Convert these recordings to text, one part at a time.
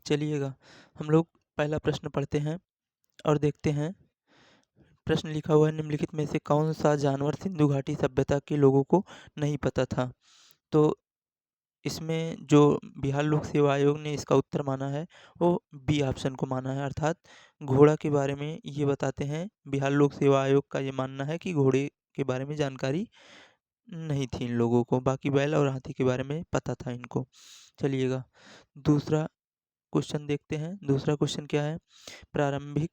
चलिएगा हम लोग पहला प्रश्न पढ़ते हैं और देखते हैं। प्रश्न लिखा हुआ है, निम्नलिखित में से कौन सा जानवर सिंधु घाटी सभ्यता के लोगों को नहीं पता था? तो इसमें जो बिहार लोक सेवा आयोग ने इसका उत्तर माना है वो बी ऑप्शन को माना है, अर्थात घोड़ा के बारे में ये बताते हैं। बिहार लोक सेवा आयोग का ये मानना है कि घोड़े के बारे में जानकारी नहीं थी इन लोगों को, बाकी बैल और हाथी के बारे में पता था इनको। चलिएगा दूसरा क्वेश्चन देखते हैं। दूसरा क्वेश्चन क्या है? प्रारंभिक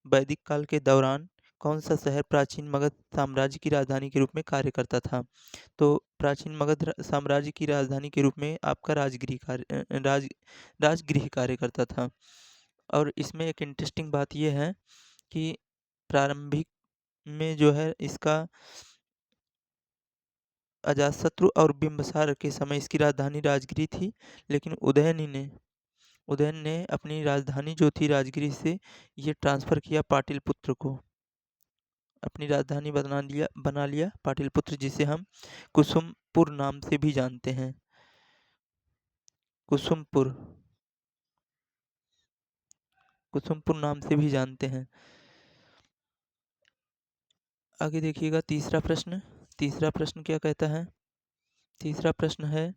वैदिक काल के दौरान कौन सा शहर प्राचीन मगध साम्राज्य की राजधानी के रूप में कार्य करता था? तो प्राचीन मगध साम्राज्य की राजधानी के रूप में आपका राजगृह कार्य करता था। और इसमें एक इंटरेस्टिंग बात यह है कि प्रारंभिक में जो है इसका अजातशत्रु और बिंबिसार के समय इसकी राजधानी राजगिरी थी, लेकिन उदयन ने अपनी राजधानी जो थी राजगिरी से ये ट्रांसफ़र किया पाटलिपुत्र को। अपनी राजधानी बना लिया पाटलिपुत्र, जिसे हम कुसुमपुर नाम से भी जानते हैं। कुसुमपुर कुसुमपुर नाम से भी जानते हैं। आगे देखिएगा तीसरा प्रश्न। तीसरा प्रश्न क्या कहता है? तीसरा प्रश्न है,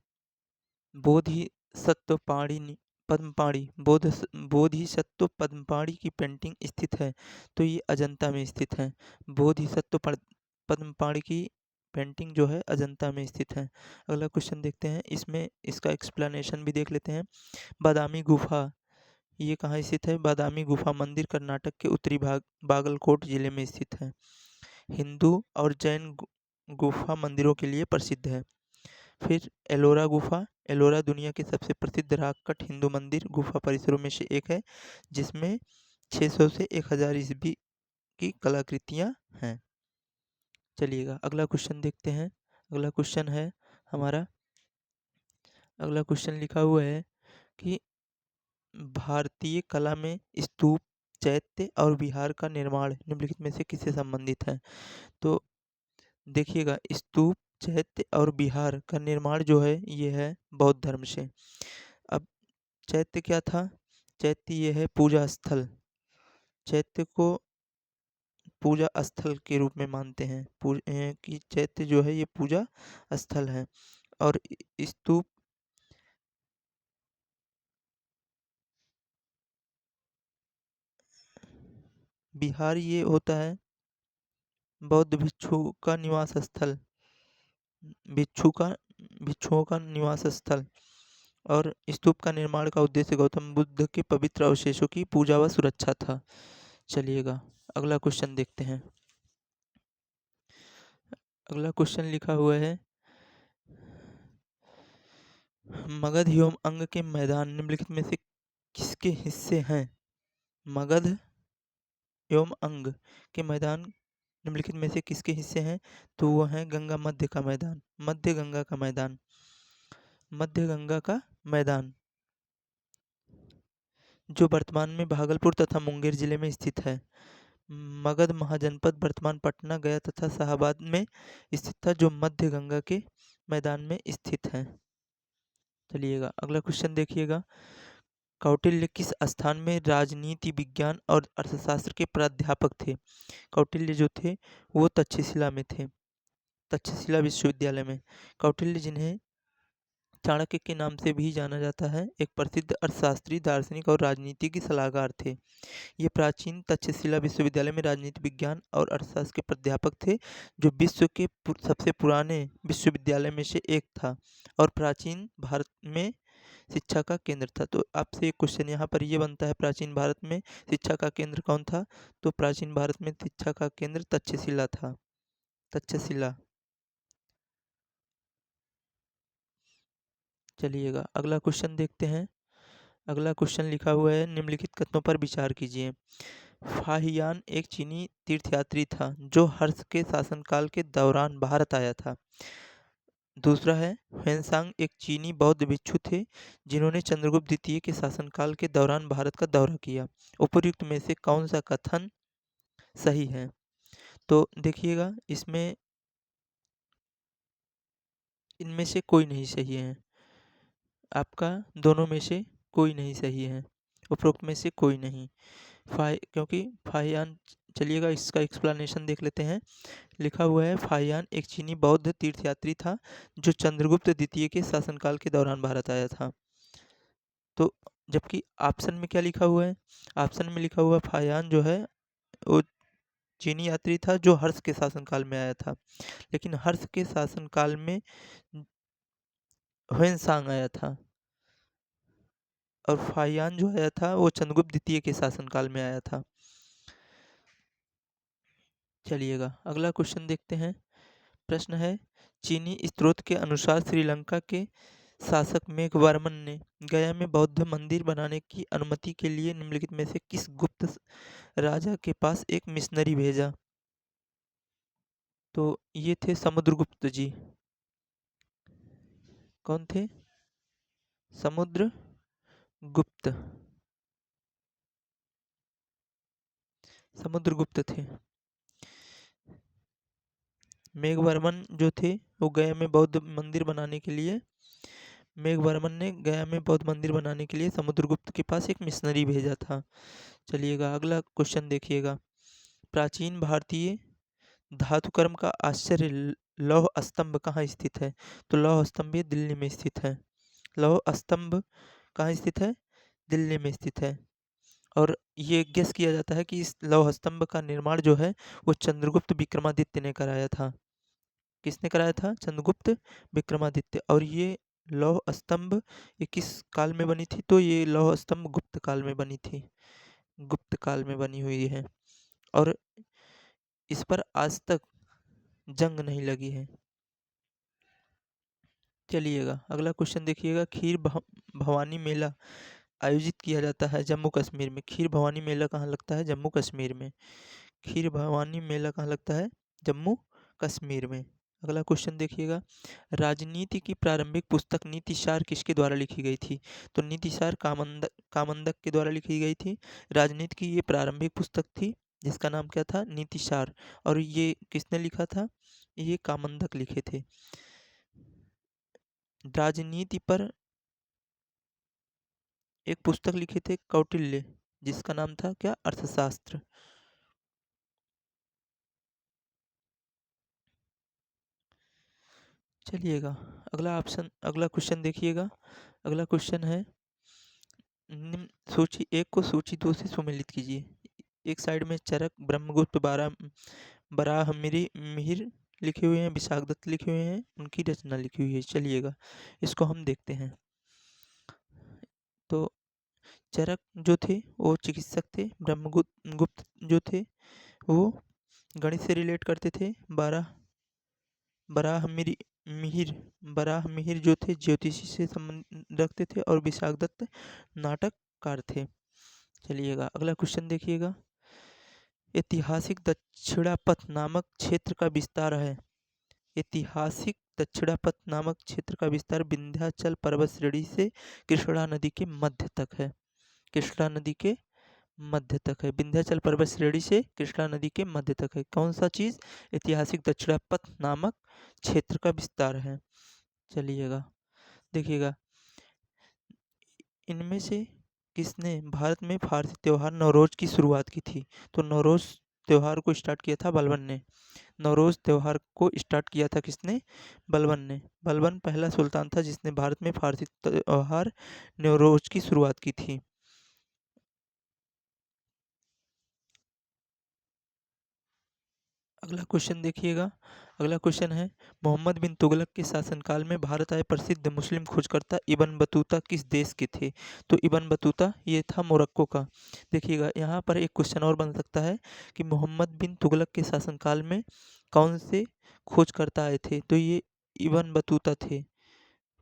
बोधिसत्व पद्मपाणि बोधिसत्व पद्मपाणि की पेंटिंग स्थित है, तो ये अजंता में स्थित है। बोधिसत्व पद्मपाणि की पेंटिंग जो है अजंता में स्थित है। अगला क्वेश्चन देखते हैं, इसमें इसका एक्सप्लेनेशन भी देख लेते हैं। बादामी गुफा ये कहाँ स्थित है? बादामी गुफा मंदिर कर्नाटक के उत्तरी भाग बागलकोट जिले में स्थित है। हिंदू और जैन गुफा मंदिरों के लिए प्रसिद्ध है। फिर एलोरा गुफा, एलोरा दुनिया के सबसे प्रसिद्ध राकट हिंदू मंदिर गुफा परिसरों में से एक है, जिसमें 600 से 1000 ईस्वी की कलाकृतियाँ हैं। चलिएगा अगला क्वेश्चन देखते हैं। अगला क्वेश्चन है हमारा, अगला क्वेश्चन लिखा हुआ है कि भारतीय कला में स्तूप, चैत्य और विहार का निर्माण निम्नलिखित में से किससे संबंधित है? तो देखिएगा स्तूप, चैत्य और विहार का निर्माण जो है ये है बौद्ध धर्म से। अब चैत्य क्या था? चैत्य ये है पूजा स्थल। चैत्य को पूजा स्थल के रूप में मानते हैं कि चैत्य जो है ये पूजा स्थल है। और स्तूप विहार ये होता है बौद्ध भिक्षु का निवास स्थल, भिक्षु का भिक्षुओं का निवास स्थल। और स्तूप का निर्माण का उद्देश्य गौतम बुद्ध के पवित्र अवशेषों की पूजा व सुरक्षा था। चलिएगा अगला क्वेश्चन देखते हैं। अगला क्वेश्चन लिखा हुआ है, मगध एवं अंग के मैदान निम्नलिखित में से किसके हिस्से हैं? मगध एवं अंग के मैदान निम्नलिखित में से किसके हिस्से हैं? तो वो है गंगा मध्य का मैदान, मध्य गंगा का मैदान, मध्य गंगा का मैदान, जो वर्तमान में भागलपुर तथा मुंगेर जिले में स्थित है। मगध महाजनपद वर्तमान पटना, गया तथा शाहाबाद में स्थित था, जो मध्य गंगा के मैदान में स्थित है। चलिएगा अगला क्वेश्चन देखिएगा, कौटिल्य किस स्थान में राजनीति विज्ञान और अर्थशास्त्र के प्राध्यापक थे? कौटिल्य जो थे वो तक्षशिला में थे, तक्षशिला विश्वविद्यालय में। कौटिल्य जिन्हें चाणक्य के नाम से भी जाना जाता है, एक प्रसिद्ध अर्थशास्त्री, दार्शनिक और राजनीति के सलाहकार थे। ये प्राचीन तक्षशिला विश्वविद्यालय में राजनीति विज्ञान और अर्थशास्त्र के प्राध्यापक थे, जो विश्व के सबसे पुराने विश्वविद्यालय में से एक था और प्राचीन भारत में शिक्षा का केंद्र था। तो आपसे एक क्वेश्चन यहाँ पर ये बनता है, प्राचीन भारत में शिक्षा का केंद्र कौन था? तो प्राचीन भारत में शिक्षा का केंद्र तक्षशिला था, तक्षशिला। चलिएगा अगला क्वेश्चन देखते हैं। अगला क्वेश्चन लिखा हुआ है, निम्नलिखित कथनों पर विचार कीजिए। फाहियान एक चीनी तीर्थयात्री था जो हर्ष के शासनकाल के दौरान भारत आया था। दूसरा है, ह्वेनसांग एक चीनी बौद्ध भिक्षु थे जिन्होंने चंद्रगुप्त द्वितीय के शासनकाल के दौरान भारत का दौरा किया। उपर्युक्त में से कौन सा कथन सही है? तो देखिएगा इसमें इनमें से कोई नहीं सही है, आपका दोनों में से कोई नहीं सही है, उपरोक्त में से कोई नहीं। क्योंकि फाहियान, चलिएगा इसका एक्सप्लेनेशन देख लेते हैं। लिखा हुआ है, फाहियान एक चीनी बौद्ध तीर्थयात्री था जो चंद्रगुप्त द्वितीय के शासनकाल के दौरान भारत आया था। तो जबकि ऑप्शन में क्या लिखा हुआ है, ऑप्शन में लिखा हुआ फाहियान जो है वो चीनी यात्री था जो हर्ष के शासनकाल में आया था, लेकिन हर्ष के शासनकाल में ह्वेनसांग आया था, और फाहियान जो आया था वो चंद्रगुप्त द्वितीय के शासनकाल में आया था। चलिएगा अगला क्वेश्चन देखते हैं। प्रश्न है, चीनी स्रोत के अनुसार श्रीलंका के शासक मेघवर्मन ने गया में बौद्ध मंदिर बनाने की अनुमति के लिए निम्नलिखित में से किस गुप्त राजा के पास एक मिशनरी भेजा? तो ये थे समुद्रगुप्त जी। कौन थे? समुद्रगुप्त। समुद्रगुप्त थे। मेघवर्मन जो थे वो गया में बौद्ध मंदिर बनाने के लिए, मेघवर्मन ने गया में बौद्ध मंदिर बनाने के लिए समुद्रगुप्त के पास एक मिशनरी भेजा था। चलिएगा अगला क्वेश्चन देखिएगा। प्राचीन भारतीय धातुकर्म का आश्चर्य लौह स्तंभ कहाँ स्थित है? तो लौह स्तंभ ये दिल्ली में स्थित है। लौह स्तंभ कहाँ स्थित है? दिल्ली में स्थित है। और ये गेस किया जाता है कि इस लौह स्तंभ का निर्माण जो है वो चंद्रगुप्त विक्रमादित्य ने कराया था। किसने कराया था? चंद्रगुप्त विक्रमादित्य। और ये लौह स्तंभ ये किस काल में बनी थी? तो ये लौह स्तंभ गुप्त काल में बनी थी, गुप्त काल में बनी हुई है, और इस पर आज तक जंग नहीं लगी है। चलिएगा अगला क्वेश्चन देखिएगा। भवानी मेला आयोजित किया जाता है जम्मू कश्मीर में। खीर भवानी मेला कहाँ लगता है? जम्मू कश्मीर में। खीर भवानी मेला कहाँ लगता है? जम्मू कश्मीर में। अगला क्वेश्चन देखिएगा। राजनीति की प्रारंभिक पुस्तक नीतिशार किसके द्वारा लिखी गई थी? तो नीतिशार कामंदक के द्वारा लिखी गई थी। राजनीति की ये प्रारंभिक पुस्तक थी जिसका नाम क्या था? नीतिशार। और ये किसने लिखा था? ये कामंदक लिखे थे। राजनीति पर एक पुस्तक लिखे थे कौटिल्य, जिसका नाम था क्या? अर्थशास्त्र। चलिएगा अगला क्वेश्चन देखिएगा। अगला क्वेश्चन है, निम्न सूची एक को सूची दो से सुमेलित कीजिए। एक साइड में चरक, ब्रह्मगुप्त, मिहिर लिखे हुए हैं, विशाखदत्त लिखे हुए हैं, उनकी रचना लिखी हुई है। चलिएगा इसको हम देखते हैं। तो चरक जो थे वो चिकित्सक थे, ब्रह्मगुप्त गुप्त जो थे वो गणित से रिलेट करते थे, बराह मिरी मिहिर बराह मिहिर जो थे ज्योतिषी से संबंध रखते थे, और विशाखदत्त नाटककार थे। चलिएगा अगला क्वेश्चन देखिएगा। ऐतिहासिक दक्षिणापथ नामक क्षेत्र का विस्तार है। ऐतिहासिक दक्षिणापथ नामक क्षेत्र का विस्तार विंध्याचल पर्वत श्रेणी से कृष्णा नदी के मध्य तक है। कृष्णा नदी के मध्य तक है। विंध्याचल पर्वत श्रेणी से कृष्णा नदी के मध्य तक है। कौन सा चीज़? ऐतिहासिक दक्षिणापथ नामक क्षेत्र का विस्तार है। चलिएगा देखिएगा, इनमें से किसने भारत में फारसी त्यौहार नवरोज की शुरुआत की थी? तो नवरोज त्यौहार को स्टार्ट किया था बलबन ने। नवरोज त्यौहार को स्टार्ट किया था किसने? बलबन ने। बलबन पहला सुल्तान था जिसने भारत में फारसी त्यौहार नवरोज की शुरुआत की थी। अगला क्वेश्चन देखिएगा। अगला क्वेश्चन है, मोहम्मद बिन तुगलक के शासनकाल में भारत आए प्रसिद्ध मुस्लिम खोजकर्ता इब्न बतूता किस देश के थे? तो इब्न बतूता ये था मोरक्को का। देखिएगा यहाँ पर एक क्वेश्चन और बन सकता है कि मोहम्मद बिन तुगलक के शासनकाल में कौन से खोजकर्ता आए थे? तो ये इब्न बतूता थे।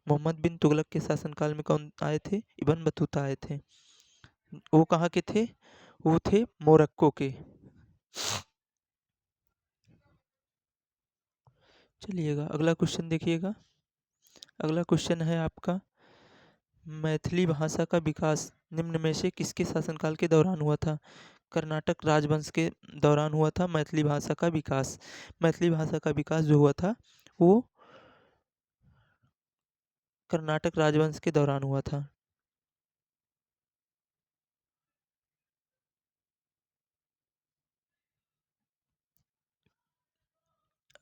मोहम्मद बिन तुगलक के शासनकाल में कौन आए थे? इब्न बतूता आए थे। वो कहाँ के थे? वो थे मोरक्को के। चलिएगा अगला क्वेश्चन देखिएगा। अगला क्वेश्चन है आपका, मैथिली भाषा का विकास निम्न में से किसके शासनकाल के दौरान हुआ था? कर्नाटक राजवंश के दौरान हुआ था मैथिली भाषा का विकास। मैथिली भाषा का विकास जो हुआ था वो कर्नाटक राजवंश के दौरान हुआ था।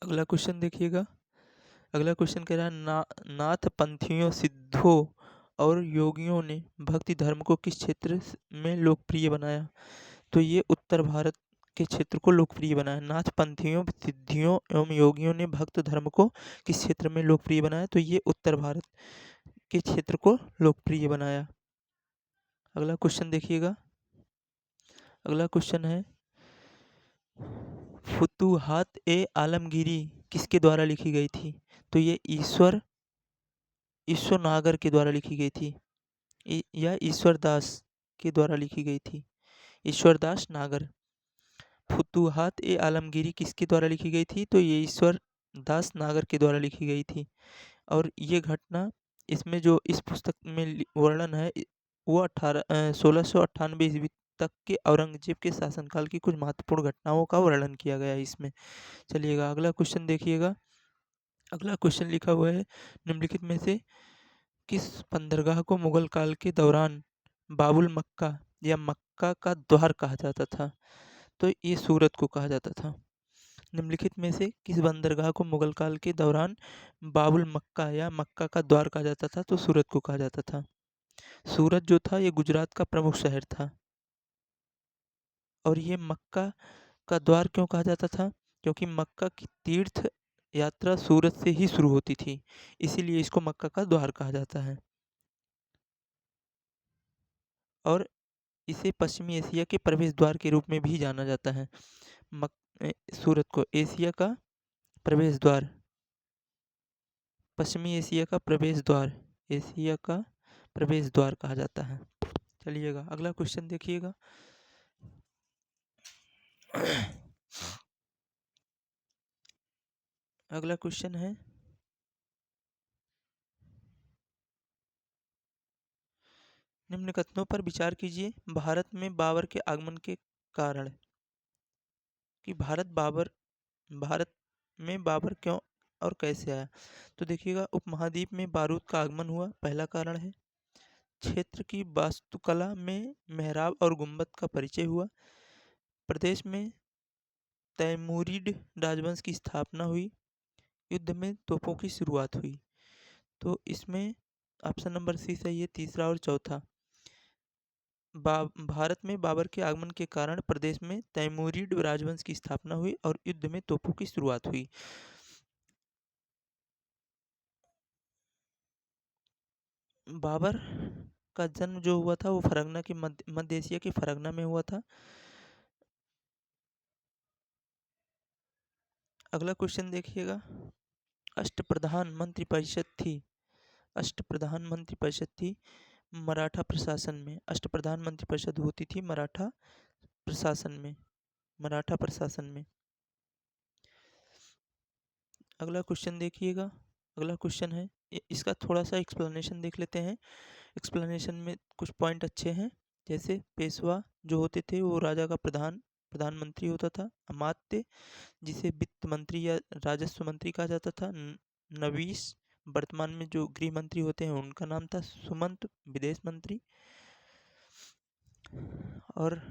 अगला क्वेश्चन देखिएगा। अगला क्वेश्चन कह रहा है नाथ पंथियों, सिद्धों और योगियों ने भक्ति धर्म को किस क्षेत्र में लोकप्रिय बनाया? तो ये उत्तर भारत के क्षेत्र को लोकप्रिय बनाया। नाथ पंथियों, सिद्धियों एवं योगियों ने भक्त धर्म को किस क्षेत्र में लोकप्रिय बनाया? तो ये उत्तर भारत के क्षेत्र को लोकप्रिय बनाया। अगला क्वेश्चन देखिएगा। अगला क्वेश्चन है फुतुहात ए आलमगीरी किसके द्वारा लिखी गई थी? तो ये ईश्वर नागर के द्वारा लिखी गई थी या ईश्वर दास के द्वारा लिखी गई थी। ईश्वर दास नागर। फुतुहात ए आलमगीरी किसके द्वारा लिखी गई थी? तो ये ईश्वर दास नागर के द्वारा लिखी गई थी। और ये घटना इसमें जो इस पुस्तक में वर्णन है वो 1698 ईस्वी तक के औरंगजेब के शासनकाल की कुछ महत्वपूर्ण घटनाओं का वर्णन किया गया है इसमें। चलिएगा अगला क्वेश्चन देखिएगा। अगला क्वेश्चन लिखा हुआ है निम्नलिखित में से किस बंदरगाह को मुगल काल के दौरान बाबुल मक्का या मक्का का द्वार कहा जाता था? तो ये सूरत को कहा जाता था। निम्नलिखित में से किस बंदरगाह को मुगल काल के दौरान बाबुल मक्का या मक्का का द्वार कहा जाता था? तो सूरत को कहा जाता था। सूरत जो था ये गुजरात का प्रमुख शहर था। और ये मक्का का द्वार क्यों कहा जाता था? क्योंकि मक्का की तीर्थ यात्रा सूरत से ही शुरू होती थी, इसीलिए इसको मक्का का द्वार कहा जाता है। और इसे पश्चिमी एशिया के प्रवेश द्वार के रूप में भी जाना जाता है। सूरत को एशिया का प्रवेश द्वार, पश्चिमी एशिया का प्रवेश द्वार, एशिया का प्रवेश द्वार कहा जाता है। चलिएगा अगला क्वेश्चन देखिएगा। अगला क्वेश्चन है निम्न कथनों पर विचार कीजिए। भारत में बाबर के आगमन के कारण कि भारत में बाबर क्यों और कैसे आया? तो देखिएगा उपमहाद्वीप में बारूद का आगमन हुआ, पहला कारण है। क्षेत्र की वास्तुकला में मेहराब और गुंबद का परिचय हुआ। प्रदेश में तैमूरिड राजवंश की स्थापना हुई। युद्ध में तोपों की शुरुआत हुई। तो इसमें ऑप्शन नंबर सी सही है, तीसरा और चौथा। भारत में बाबर के आगमन के कारण प्रदेश में तैमूरिड राजवंश की स्थापना हुई और युद्ध में तोपों की शुरुआत हुई। बाबर का जन्म जो हुआ था वो फरगना के मध्य एशिया के फरगना में हुआ था। अगला क्वेश्चन देखिएगा। अष्टप्रधान मंत्रिपरिषद थी अष्टप्रधान मंत्रिपरिषद थी मराठा प्रशासन में। अष्टप्रधान मंत्रिपरिषद होती थी मराठा प्रशासन में। अगला क्वेश्चन देखिएगा। अगला क्वेश्चन है इसका थोड़ा सा एक्सप्लेनेशन देख लेते हैं। एक्सप्लेनेशन में कुछ पॉइंट अच्छे हैं, जैसे पेशवा जो होते थे वो राजा का प्रधानमंत्री होता था। अमात्य जिसे वित्त मंत्री या राजस्व मंत्री कहा जाता था। नवीस वर्तमान में जो गृह मंत्री होते हैं उनका नाम था। सुमंत विदेश मंत्री। और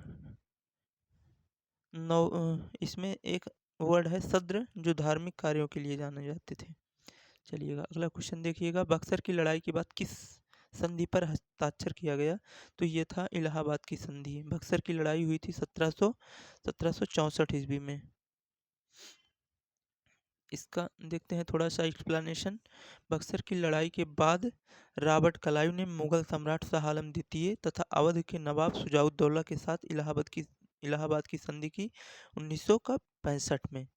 इसमें एक वर्ड है सद्र जो धार्मिक कार्यों के लिए जाने जाते थे। चलिएगा अगला क्वेश्चन देखिएगा। बक्सर की लड़ाई के बाद किस संधि पर हस्ताक्षर किया गया? तो ये था इलाहाबाद की संधि। बक्सर की लड़ाई हुई थी 1764 ईस्वी में। इसका देखते हैं थोड़ा सा एक्सप्लेनेशन। बक्सर की लड़ाई के बाद रॉबर्ट क्लाइव ने मुगल सम्राट शाह आलम द्वितीय तथा अवध के नवाब शुजाउद्दौला के साथ इलाहाबाद की संधि की 1965 में,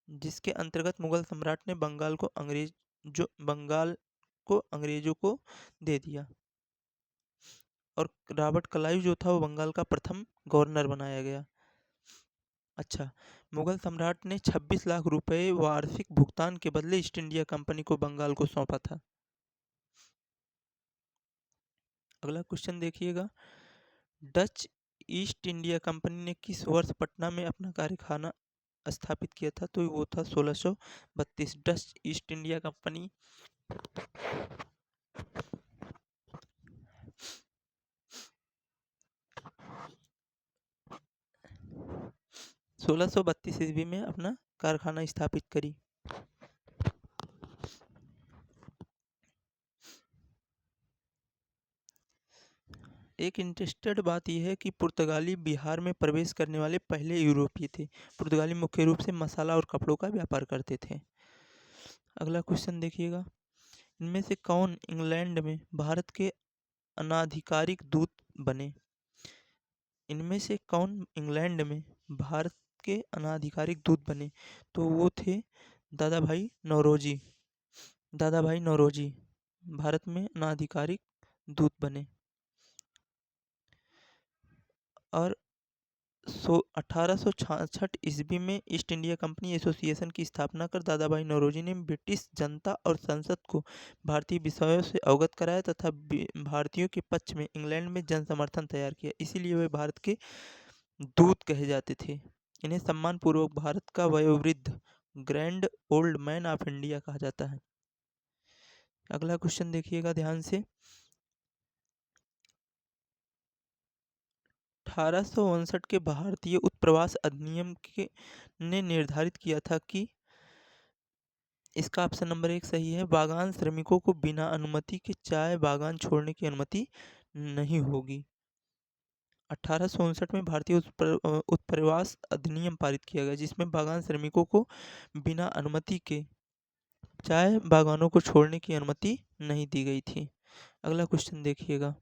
जिसके अंतर्गत मुगल सम्राट ने बंगाल को अंग्रेजों को दे दिया और रॉबर्ट क्लाइव जो था वो बंगाल का प्रथम गवर्नर बनाया गया। अच्छा, मुगल सम्राट ने 26 लाख रुपए वार्षिक भुगतान के बदले ईस्ट इंडिया कंपनी को बंगाल को सौंपा था। अगला क्वेश्चन देखिएगा। डच ईस्ट इंडिया कंपनी ने किस वर्ष पटना में अपना कारखाना स्थापित किया था? तो वो था 1632। डच ईस्ट इंडिया कंपनी 1632 ईस्वी में अपना कारखाना स्थापित करी। एक इंटरेस्टेड बात यह है कि पुर्तगाली बिहार में प्रवेश करने वाले पहले यूरोपीय थे। पुर्तगाली मुख्य रूप से मसाला और कपड़ों का व्यापार करते थे। अगला क्वेश्चन देखिएगा, इनमें से कौन इंग्लैंड में भारत के अनाधिकारिक दूत बने? इनमें से कौन इंग्लैंड में भारत के अनाधिकारिक दूत बने? तो वो थे दादा भाई नौरोजी। दादा भाई नौरोजी भारत में अनाधिकारिक दूत बने। और 1866 ईस्वी में ईस्ट इंडिया कंपनी एसोसिएशन की स्थापना कर दादा भाई नौरोजी ने ब्रिटिश जनता और संसद को भारतीय विषयों से अवगत कराया तथा भारतीयों के पक्ष में इंग्लैंड में जन समर्थन तैयार किया। इसीलिए वे भारत के दूत कहे जाते थे। इन्हें सम्मानपूर्वक भारत का वयोवृद्ध grand old man of India कहा जाता है। अगला क्वेश्चन देखिएगा ध्यान से, 1859 के भारतीय उत्प्रवास अधिनियम के ने निर्धारित किया था कि, इसका ऑप्शन नंबर 1 सही है, बागान श्रमिकों को बिना अनुमति के चाय बागान छोड़ने की अनुमति नहीं होगी। 1859 में भारतीय उत्प्रवास अधिनियम पारित किया गया जिसमें बागान श्रमिकों को बिना अनुमति के चाय बागानों को छोड़ने की अनुमति नहीं दी गई थी। अगला क्वेश्चन देखिएगा,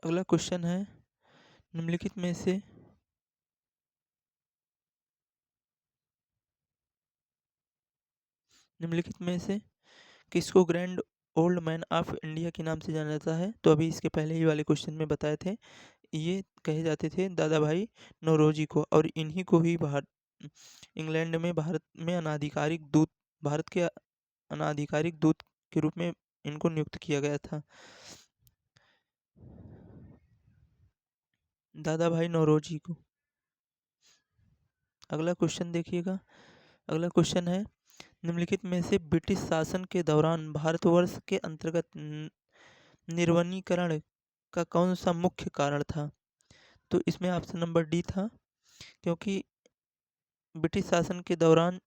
अगला क्वेश्चन है, निम्नलिखित में से किसको grand old man of India के नाम से जाना जाता है? तो अभी इसके पहले ही वाले क्वेश्चन में बताए थे, ये कहे जाते थे दादा भाई नौरोजी को, और इन्हीं को ही इंग्लैंड में भारत में अनाधिकारिक दूत, भारत के अनाधिकारिक दूत के रूप में इनको नियुक्त किया गया था। दादा भाई नौरोजी को। अगला क्वेश्चन देखिएगा, अगला क्वेश्चन है, निम्नलिखित में से ब्रिटिश शासन के दौरान भारतवर्ष के अंतर्गत निर्वनीकरण का कौन सा मुख्य कारण था? तो इसमें ऑप्शन नंबर डी था, क्योंकि ब्रिटिश शासन के दौरान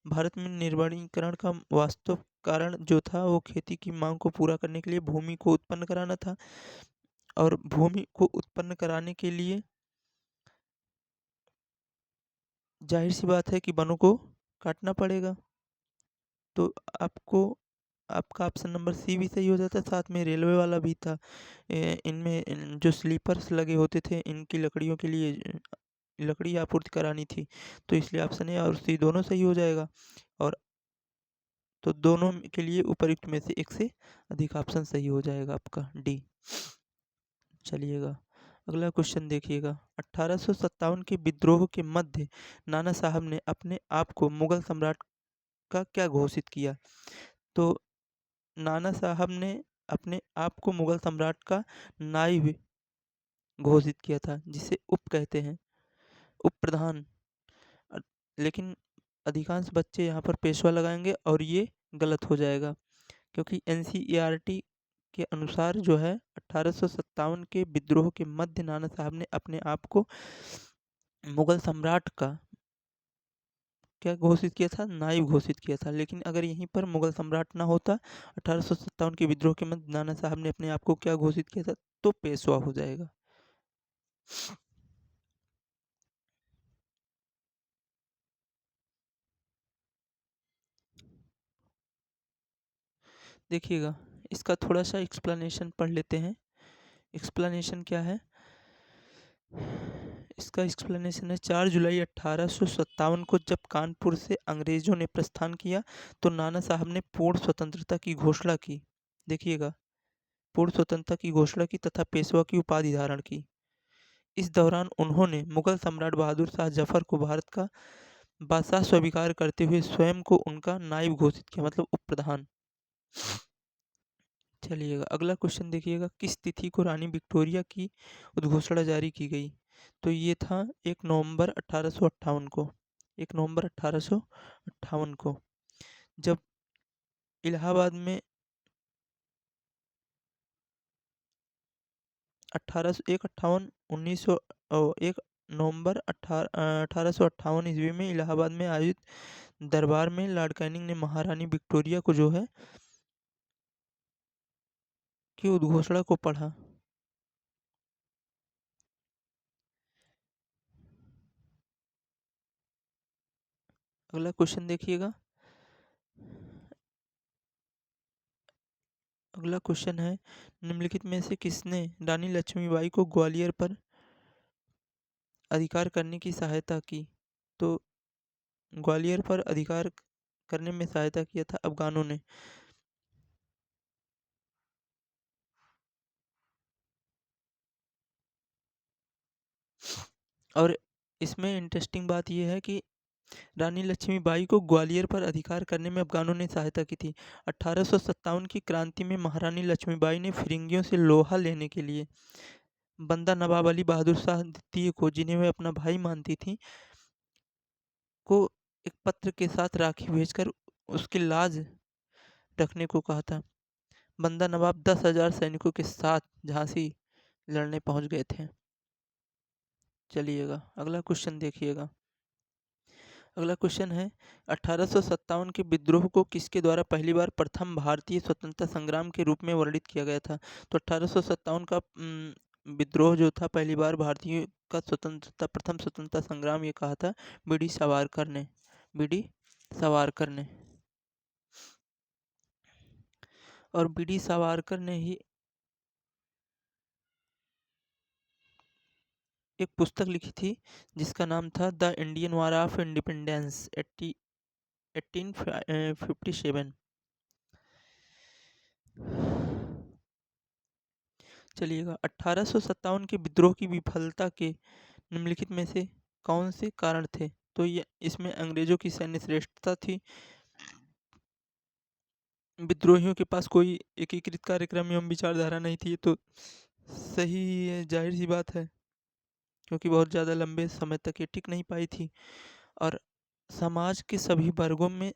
भारत में निर्वनीकरण का वास्तव कारण जो था वो खेती की मांग को पूरा करने के लिए भूमि को उत्पन्न कराना था, और भूमि को उत्पन्न कराने के लिए जाहिर सी बात है कि वनों को काटना पड़ेगा। तो आपको आपका ऑप्शन नंबर सी भी सही हो जाता है, साथ में रेलवे वाला भी था। इनमें जो स्लीपर्स लगे होते थे इनकी लकड़ियों के लिए लकड़ी आपूर्ति करानी थी, तो इसलिए ऑप्शन ए और सी दोनों सही हो जाएगा। और तो दोनों के लिए उपयुक्त में से एक से अधिक ऑप्शन सही हो जाएगा आपका डी। चलिएगा अगला क्वेश्चन देखिएगा, 1857 के विद्रोह के मध्य नाना साहब ने अपने आप को मुगल सम्राट का क्या घोषित किया? तो नाना साहब ने अपने आप को मुगल सम्राट का नायब घोषित किया था, जिसे उप कहते हैं, उप प्रधान। लेकिन अधिकांश बच्चे यहाँ पर पेशवा लगाएंगे और ये गलत हो जाएगा, क्योंकि एनसीईआरटी के अनुसार जो है 1857 के विद्रोह के मध्य नाना साहब ने अपने आप को मुगल सम्राट का क्या घोषित किया था? नायब घोषित किया था। लेकिन अगर यहीं पर मुगल सम्राट ना होता, 1857 के विद्रोह के मध्य नाना साहब ने अपने आप को क्या घोषित किया था? तो पेशवा हो जाएगा। देखिएगा इसका थोड़ा सा एक्सप्लेनेशन पढ़ लेते हैं। एक्सप्लेनेशन क्या है? इसका एक्सप्लेनेशन है, 4 जुलाई 1857 को जब कानपुर से अंग्रेजों ने प्रस्थान किया तो नाना साहब ने पूर्ण स्वतंत्रता की घोषणा की। देखिएगा, पूर्ण स्वतंत्रता की घोषणा की तथा पेशवा की उपाधि धारण की। इस दौरान उन्होंने मुगल सम्राट बहादुर शाह जफर को भारत का बादशाह स्वीकार करते हुए स्वयं को उनका नायब घोषित किया, मतलब उप प्रधान। चलिएगा अगला क्वेश्चन देखिएगा, किस तिथि को रानी विक्टोरिया की उद्घोषणा जारी की गई? तो ये था 1 नवंबर 1858 को। 1 नवंबर 1858 को जब इलाहाबाद में 1801 58 1900 1 नवंबर 1858 ईस्वी में इलाहाबाद में आयोजित दरबार में लॉर्ड कैनिंग ने महारानी विक्टोरिया को जो है की उद्घोषणा को पढ़ा। अगला क्वेश्चन देखिएगा। अगला क्वेश्चन है, निम्नलिखित में से किसने रानी लक्ष्मीबाई को ग्वालियर पर अधिकार करने की सहायता की? तो ग्वालियर पर अधिकार करने में सहायता किया था अफगानों ने। और इसमें इंटरेस्टिंग बात यह है कि रानी लक्ष्मीबाई को ग्वालियर पर अधिकार करने में अफगानों ने सहायता की थी। 1857 की क्रांति में महारानी लक्ष्मीबाई ने फिरंगियों से लोहा लेने के लिए बंदा नवाब अली बहादुर शाह द्वितीय को, जिन्हें वे अपना भाई मानती थी, को एक पत्र के साथ राखी भेजकर उसकी लाज रखने को कहा था। बंदा नवाब 10,000 सैनिकों के साथ झांसी लड़ने पहुंच गए थे। चलिएगा अगला क्वेश्चन देखिएगा। अगला क्वेश्चन है, 1857 के विद्रोह को किसके द्वारा पहली बार प्रथम भारतीय स्वतंत्रता संग्राम के रूप में वर्णित किया गया था? तो 1857 का विद्रोह जो था पहली बार भारतीय का प्रथम स्वतंत्रता संग्राम ये कहा था बीडी सावरकर ने। बीडी सावरकर ने। और बीडी सावरकर ने ही एक पुस्तक लिखी थी जिसका नाम था the Indian war of independence 1857। चलिएगा, 1857 के विद्रोह की विफलता के निम्नलिखित में से कौन से कारण थे? तो ये इसमें अंग्रेजों की सैन्य श्रेष्ठता थी, विद्रोहियों के पास कोई एकीकृत कार्यक्रम एवं विचारधारा नहीं थी। तो सही है, जाहिर सी बात है, क्योंकि बहुत ज़्यादा लंबे समय तक ये टिक नहीं पाई थी। और समाज के सभी वर्गों में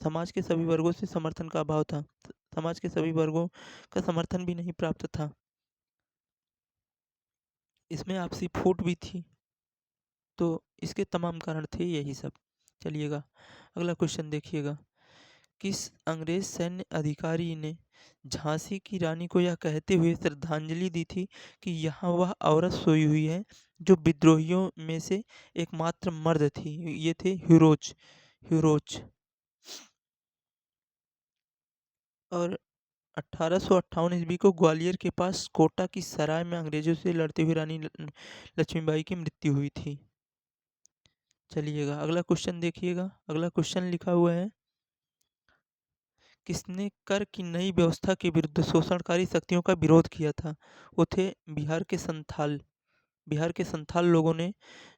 समाज के सभी वर्गों से समर्थन का अभाव था। समाज के सभी वर्गों का समर्थन भी नहीं प्राप्त था। इसमें आपसी फूट भी थी। तो इसके तमाम कारण थे यही सब। चलिएगा अगला क्वेश्चन देखिएगा। किस अंग्रेज सैन्य अधिकारी ने झांसी की रानी को यह कहते हुए श्रद्धांजलि दी थी कि यहाँ वह औरत सोई हुई है जो विद्रोहियों में से एकमात्र मर्द थी? ये थे ह्यूरोज। ह्यूरोज। और 1858 ईस्वी को ग्वालियर के पास कोटा की सराय में अंग्रेजों से लड़ते हुए रानी लक्ष्मीबाई की मृत्यु हुई थी। चलिएगा अगला क्वेश्चन देखिएगा। अगला क्वेश्चन लिखा हुआ है, किसने कर की नई व्यवस्था के विरुद्ध शोषणकारी शक्तियों का विरोध किया था? वो थे बिहार के संथाल। बिहार के संथाल लोगों ने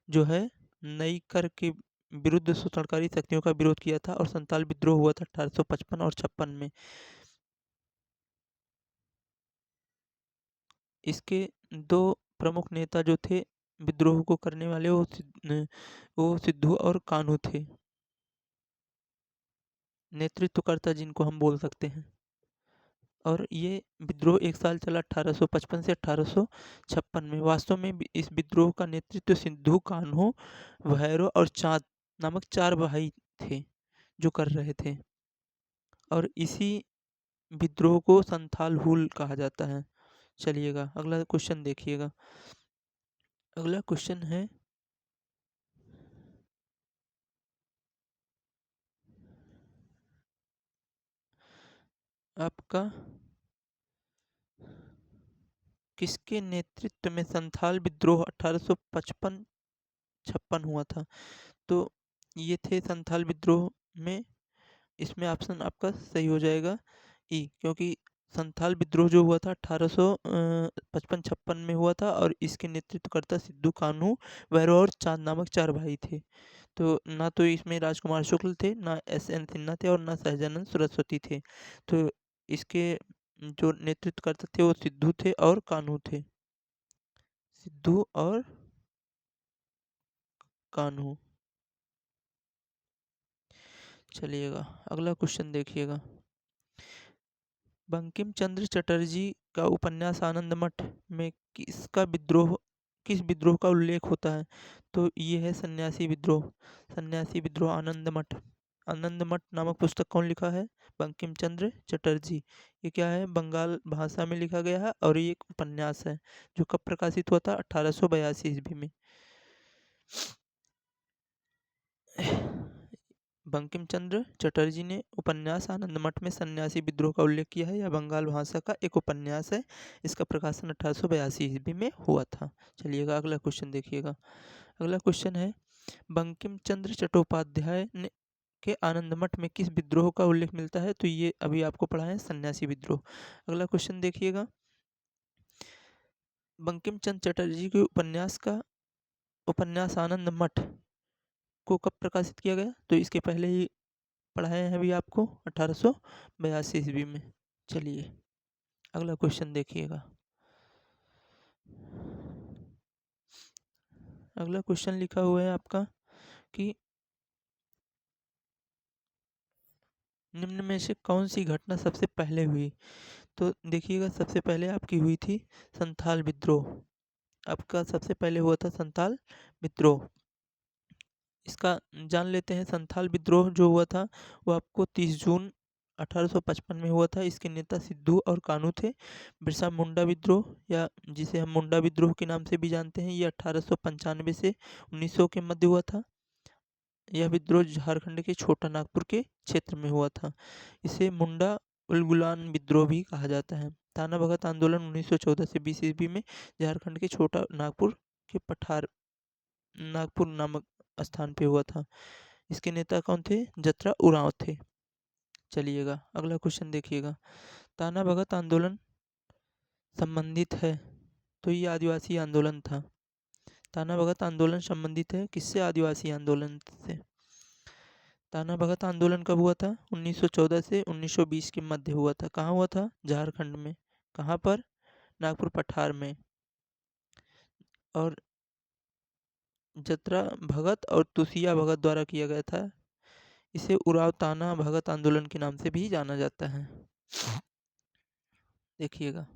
जो है नई कर के विरुद्ध शोषणकारी शक्तियों का विरोध किया था और संथाल विद्रोह हुआ था 1855 और 56 में। इसके दो प्रमुख नेता जो थे विद्रोह को करने वाले, वो सिद्धू और कान्हू थे, नेतृत्वकर्ता जिनको हम बोल सकते हैं। और ये विद्रोह 1 साल चला, 1855 से 1856 में। वास्तव में इस विद्रोह का नेतृत्व सिद्धू, कान्हू, भैरव और चाँद नामक 4 भाई थे जो कर रहे थे। और इसी विद्रोह को संथाल हुल कहा जाता है। चलिएगा अगला क्वेश्चन देखिएगा। अगला क्वेश्चन है, आपका किसके नेतृत्व में संथाल विद्रोह 1855-56 हुआ था? तो ये थे संथाल विद्रोह में, इसमें ऑप्शन आपका सही हो जाएगा ई, क्योंकि संथाल विद्रोह जो हुआ था 1855-56 में हुआ था और इसके नेतृत्वकर्ता सिद्धू, कान्हू, भैरव और चाँद नामक 4 भाई थे। तो ना तो इसमें राजकुमार शुक्ल थे, ना एस.एन. सिन्हा थे और ना सहजानंद सरस्वती थे। तो इसके जो नेतृत्वकर्ता थे वो सिद्धू थे और कान्हू थे। सिद्धू और कान्हू। चलिएगा अगला क्वेश्चन देखिएगा। बंकिम चंद्र चटर्जी का उपन्यास आनंद मठ में किसका विद्रोह किस विद्रोह का उल्लेख होता है? तो ये है सन्यासी विद्रोह। सन्यासी विद्रोह आनंद मठ। आनंद मठ नामक पुस्तक कौन लिखा है? बंकिम चंद्र चटर्जी। ये क्या है? बंगाल भाषा में लिखा गया है और ये एक उपन्यास है जो कब प्रकाशित हुआ था? 1882 ईस्वी में। बंकिम चंद्र चटर्जी ने उपन्यास आनंद मठ में सन्यासी विद्रोह का उल्लेख किया है। यह बंगाल भाषा का एक उपन्यास है। इसका प्रकाशन 1882 ईस्वी में हुआ था। चलिएगा अगला क्वेश्चन देखिएगा। अगला क्वेश्चन है, बंकिम चंद्र चट्टोपाध्याय ने के आनंद मठ में किस विद्रोह का उल्लेख मिलता है? तो ये अभी आपको पढ़ा है, सन्यासी विद्रोह। अगला क्वेश्चन देखिएगा, बंकिम चंद्र चटर्जी के उपन्यास आनंद मठ को कब प्रकाशित किया गया? तो इसके पहले ही पढ़ाए हैं अभी आपको, 1882 ईस्वी में। चलिए अगला क्वेश्चन देखिएगा। अगला क्वेश्चन लिखा हुआ है आपका कि निम्न में से कौन सी घटना सबसे पहले हुई? तो देखिएगा, सबसे पहले आपकी हुई थी संथाल विद्रोह। आपका सबसे पहले हुआ था संथाल विद्रोह। इसका जान लेते हैं। संथाल विद्रोह जो हुआ था वो आपको 30 जून 1855 में हुआ था। इसके नेता सिद्धू और कान्हू थे। बिरसा मुंडा विद्रोह, या जिसे हम मुंडा विद्रोह के नाम से भी जानते हैं, ये 1895 से 1900 के मध्य हुआ था। यह विद्रोह झारखंड के छोटा नागपुर के क्षेत्र में हुआ था। इसे मुंडा उलगुलान विद्रोह भी कहा जाता है। ताना भगत आंदोलन 1914 से 20 ईस्वी में झारखंड के छोटा नागपुर के पठार नागपुर नामक स्थान पे हुआ था। इसके नेता कौन थे? जतरा उरांव थे। चलिएगा अगला क्वेश्चन देखिएगा। ताना भगत आंदोलन संबंधित है, तो ये आदिवासी आंदोलन था। ताना भगत आंदोलन संबंधित है किससे? आदिवासी आंदोलन से। ताना भगत आंदोलन कब हुआ था? 1914 से 1920 के मध्य हुआ था। कहाँ हुआ था? झारखंड में। कहाँ पर? नागपुर पठार में। और जतरा भगत और तुसिया भगत द्वारा किया गया था। इसे उराव ताना भगत आंदोलन के नाम से भी जाना जाता है। देखिएगा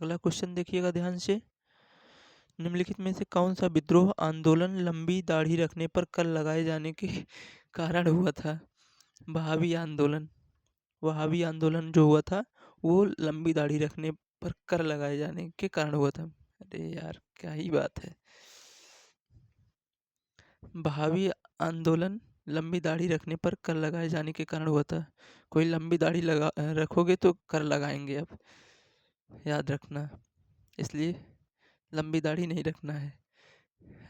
अगला क्वेश्चन देखिएगा ध्यान से। निम्नलिखित में से कौन सा विद्रोह आंदोलन लंबी दाढ़ी रखने पर कर लगाए जाने के कारण हुआ था? वहाबी आंदोलन। वहाबी आंदोलन जो हुआ था वो लंबी दाढ़ी रखने पर कर लगाए जाने के कारण हुआ था। अरे यार क्या ही बात है। वहाबी आंदोलन लंबी दाढ़ी रखने पर कर लगाए जाने के कारण हुआ था। कोई लंबी दाढ़ी लगा रखोगे तो कर लगाएंगे, अब याद रखना। इसलिए लंबी दाढ़ी नहीं रखना है।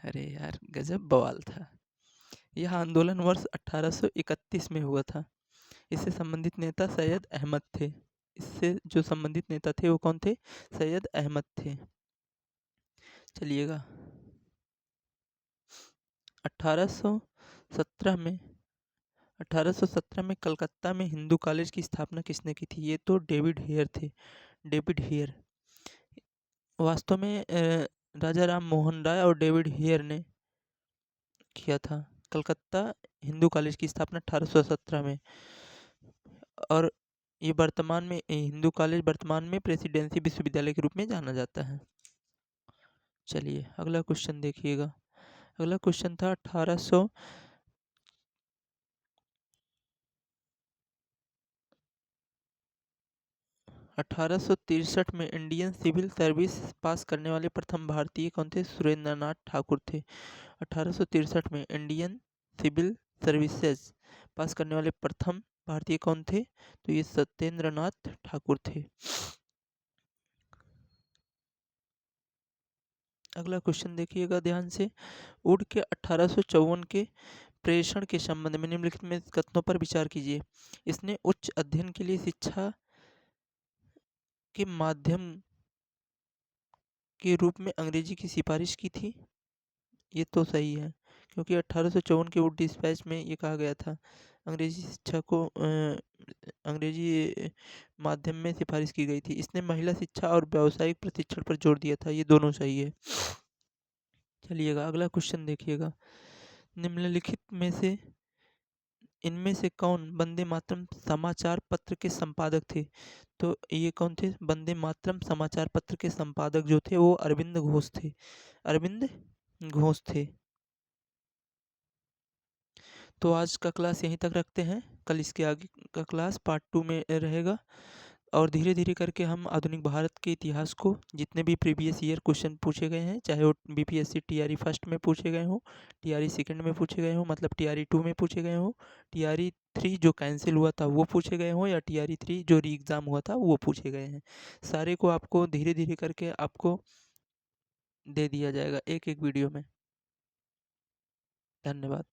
अरे यार गजब बवाल था। यह आंदोलन वर्ष 1831 में हुआ था। इससे संबंधित नेता सैयद अहमद थे। इससे जो संबंधित नेता थे वो कौन थे? सैयद अहमद थे। चलिएगा 1817 में 1817 में कलकत्ता में हिंदू कॉलेज की स्थापना किसने की थी? ये तो डेविड हेयर थे। David Hare. वास्तव में राजा राम मोहन राय और डेविड हेयर ने किया था कलकत्ता हिंदू कॉलेज की स्थापना 1817 में। और ये वर्तमान में हिंदू कॉलेज वर्तमान में प्रेसिडेंसी विश्वविद्यालय के रूप में जाना जाता है। चलिए अगला क्वेश्चन देखिएगा। अगला क्वेश्चन था 1863 में इंडियन सिविल सर्विस पास करने वाले प्रथम भारतीय कौन थे? सुरेंद्र नाथ ठाकुर थे। 1863 में इंडियन सिविल सर्विसेज पास करने वाले प्रथम भारतीय कौन थे? तो ये सत्येंद्र नाथ ठाकुर थे। अगला क्वेश्चन देखिएगा ध्यान से। वुड के 1854 के प्रेषण के संबंध में निम्नलिखित में कथनों पर विचार कीजिए। इसने उच्च अध्ययन के लिए शिक्षा के माध्यम के रूप में अंग्रेजी की सिफारिश की थी। ये तो सही है, क्योंकि 1854 के वुड डिस्पैच में ये कहा गया था अंग्रेजी शिक्षा को अंग्रेजी माध्यम में सिफारिश की गई थी। इसने महिला शिक्षा और व्यावसायिक प्रशिक्षण पर जोर दिया था। ये दोनों सही है। चलिएगा अगला क्वेश्चन देखिएगा। निम्नलिखित में से इनमें से कौन वंदे मातरम समाचार पत्र के संपादक थे? तो ये कौन थे? वंदे मातरम समाचार पत्र के संपादक जो थे वो अरविंद घोष थे। अरविंद घोष थे। तो आज का क्लास यहीं तक रखते हैं। कल इसके आगे का क्लास पार्ट 2 में रहेगा और धीरे-धीरे करके हम आधुनिक भारत के इतिहास को जितने भी प्रीवियस ईयर क्वेश्चन पूछे गए हैं, चाहे वो बीपीएससी टीआरई फर्स्ट में पूछे गए हों, टीआरई सेकंड में पूछे गए हों, मतलब टीआरई 2 में पूछे गए हों, टीआरई 3 जो कैंसिल हुआ था वो पूछे गए हों या टीआरई 3 जो री एग्ज़ाम हुआ था वो पूछे गए हैं। सारे को आपको धीरे-धीरे करके आपको दे दिया जाएगा एक-एक वीडियो में। धन्यवाद।